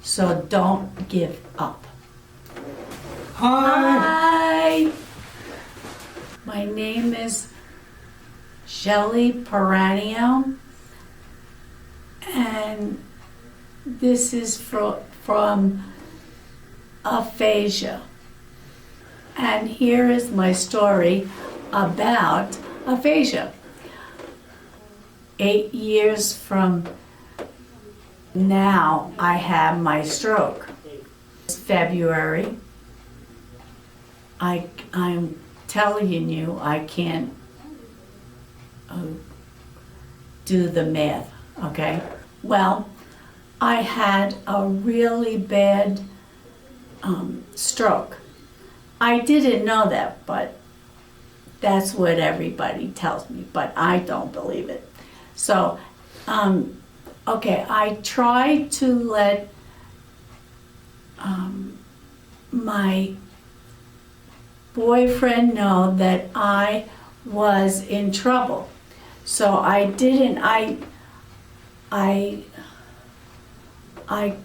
so don't give up. Hi. Hi! My name is Shelley Story, and this is from Aphasia. And here is my story about aphasia. 8 years from now, I have my stroke. It's February. I'm telling you, I can't do the math, okay? Well, I had a really bad stroke. I didn't know that, but that's what everybody tells me, but I don't believe it. So, okay, I tried to let my boyfriend know that I was in trouble. So I didn't, I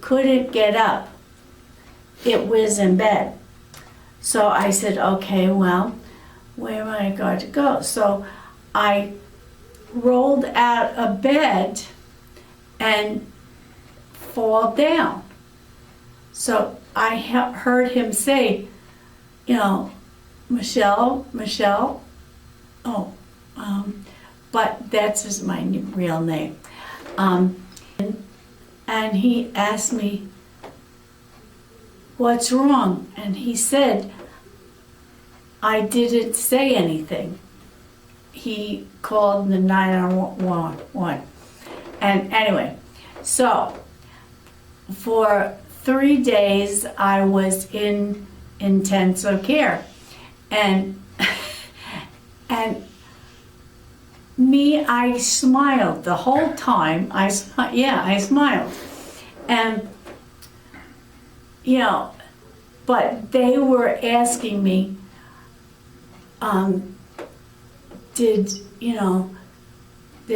couldn't get up. It was in bed. So I said, okay, well, where am I going to go? So I rolled out of bed and fall down. So I heard him say, you know, Michelle, but that's my real name. And he asked me, what's wrong? And he said, I didn't say anything. He called the 911. And anyway, so for 3 days I was in intensive care. And I smiled the whole time. I smiled. And, you know, but they were asking me, did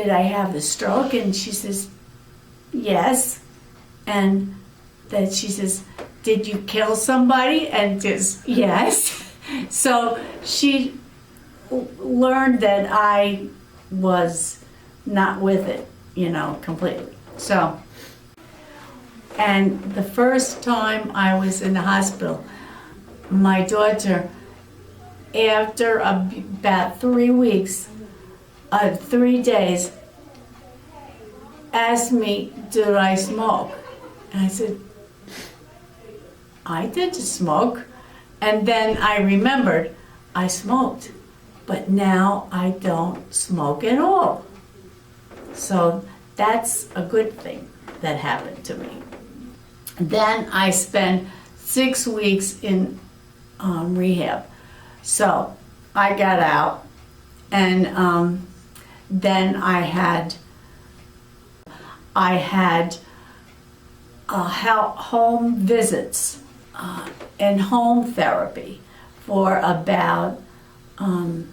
I have a stroke? And she says, yes. And then she says, did you kill somebody? And just, yes. So she learned that I was not with it, completely. So, and the first time I was in the hospital, my daughter, after about 3 weeks, 3 days, asked me, did I smoke? And I said, I didn't smoke. And then I remembered I smoked, but now I don't smoke at all. So that's a good thing that happened to me. Then I spent 6 weeks in rehab. So I got out, and then I had home visits and home therapy for about 2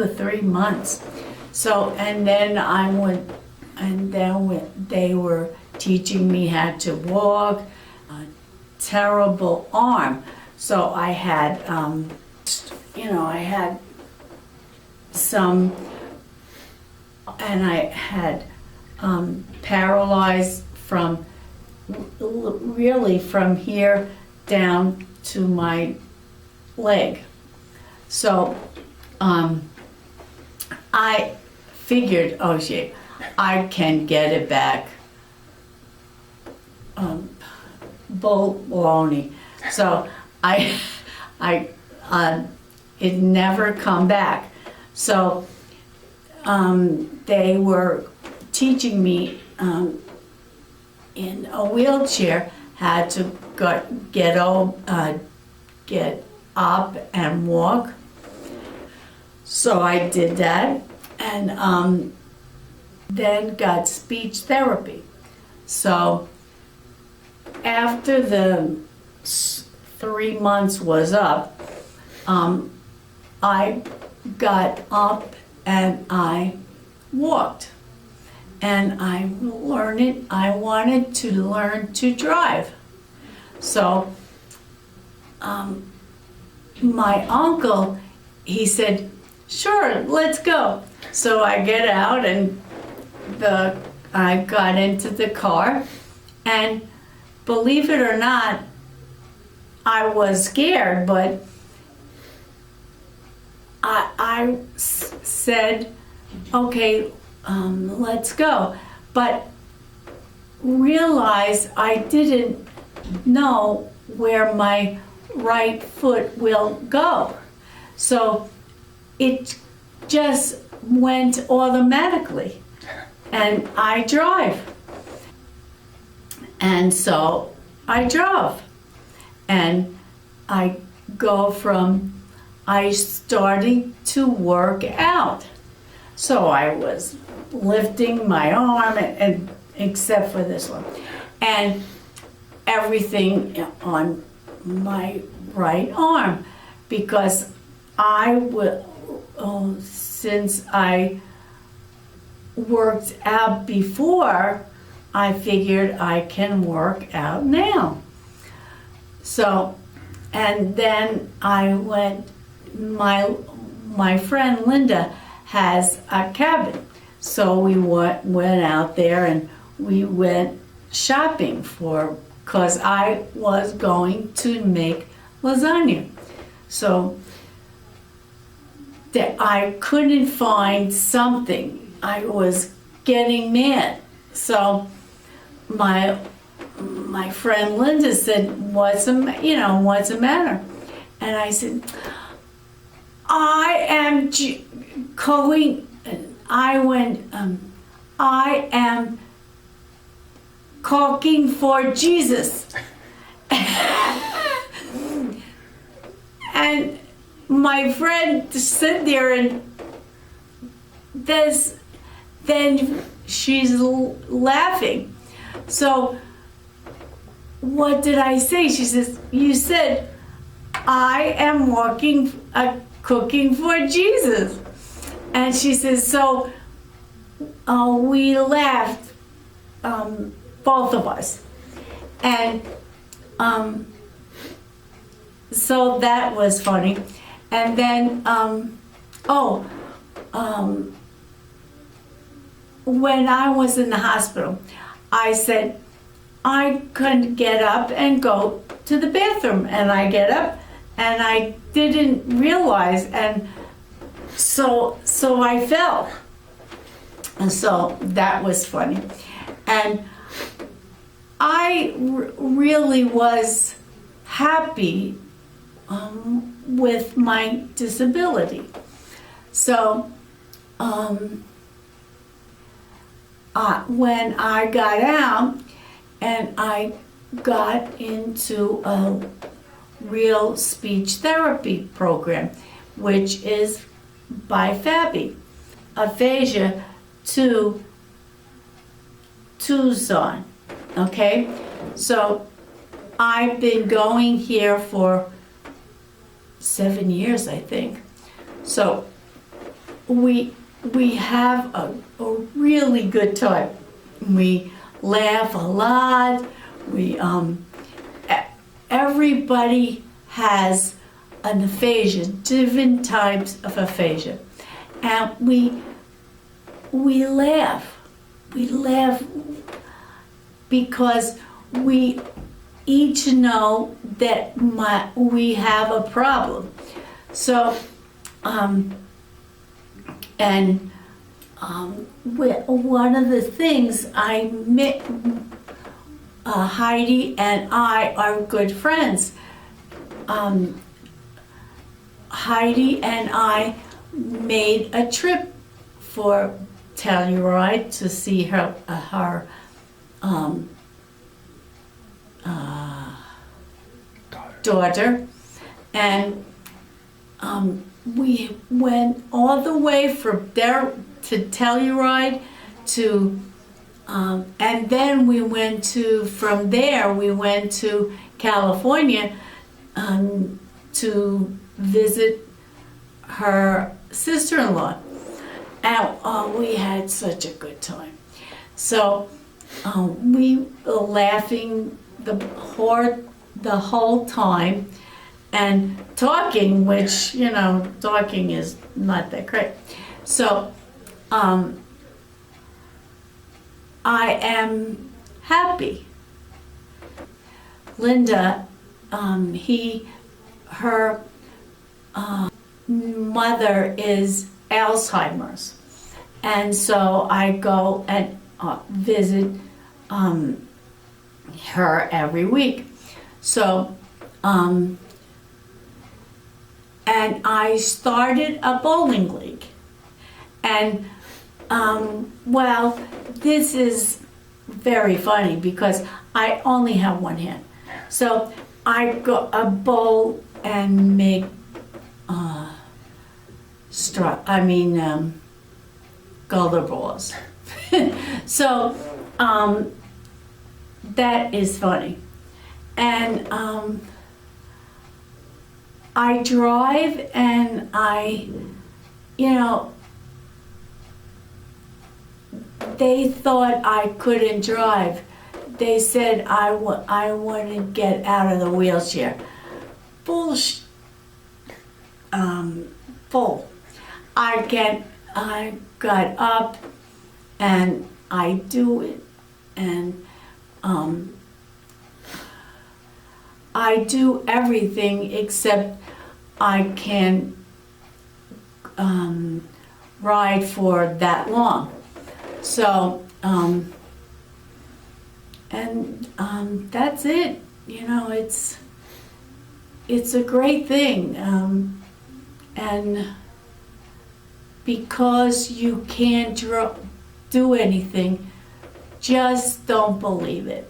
or 3 months. So, and then I went, and then they were teaching me how to walk. A terrible arm. So I had, I had some, and I had paralyzed from really from here down to my leg. So I figured, oh shit, I can get it back. Baloney. So it never come back. So they were teaching me in a wheelchair how to get up and walk. So I did that, and then got speech therapy. So after the 3 months was up, I got up and I walked. And I wanted to learn to drive. So my uncle, he said, sure, let's go. So I get out and I got into the car, and believe it or not, I was scared, but I said, okay, let's go. But realized I didn't know where my right foot will go. So it just went automatically, and I drive. And so I drove, and I started to work out. So I was lifting my arm, and except for this one, and everything on my right arm, because since I worked out before, I figured I can work out now. So, and then I went, my friend Linda has a cabin. So we went out there and we went shopping because I was going to make lasagna. So that I couldn't find something. I was getting mad. So my friend Linda said, what's the matter? And I said, I am cooking for Jesus. And my friend sit there, and then she's laughing. So what did I say? She says, you said I am cooking for Jesus. And she says, so we laughed, both of us. And so that was funny. And then, when I was in the hospital, I said, I couldn't get up and go to the bathroom. And I get up, and I didn't realize, and so I fell. And so that was funny. And I really was happy with my disability. So when I got out and I got into a real speech therapy program, which is by Aphasia to Tucson, okay? So I've been going here for 7 years, I think. So we have a really good time. We laugh a lot. Everybody has an aphasia, different types of aphasia, and we laugh. We laugh because we each know that we have a problem. So, one of the things I met, Heidi and I are good friends. Heidi and I made a trip for Telluride to see her daughter, and we went all the way from there to Telluride to, and then from there we went to California to visit her sister-in-law. And we had such a good time. So we were laughing the whole time and talking, which, you know, talking is not that great. So I am happy. Linda, her mother is Alzheimer's, and so I go and visit her every week. So, and I started a bowling league, and well, this is very funny because I only have one hand. So I go a bowl and make gutter balls. So that is funny. And I drive and you know, they thought I couldn't drive. They said I wouldn't get out of the wheelchair. Bullshit. Full. I got up and I do it, and I do everything except I can't ride for that long. So that's it. You know, it's a great thing, and because you can't do anything, just don't believe it.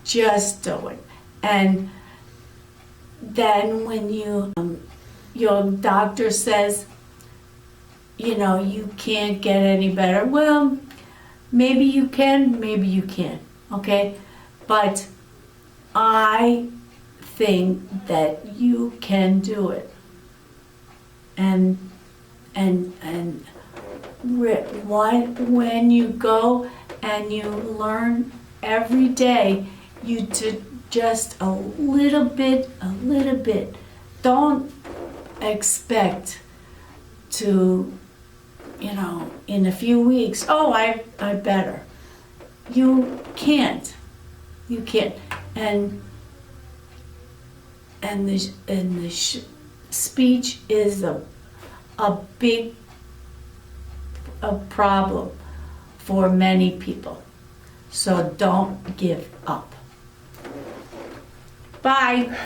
Just do it. And then when your doctor says, you know, you can't get any better, well, maybe you can, maybe you can't, okay? But I think that you can do it. And when you go and you learn every day, you just a little bit. Don't expect to, you know, in a few weeks, oh, I better. You can't. You can't. And the speech is a big problem for many people. So don't give up. Bye.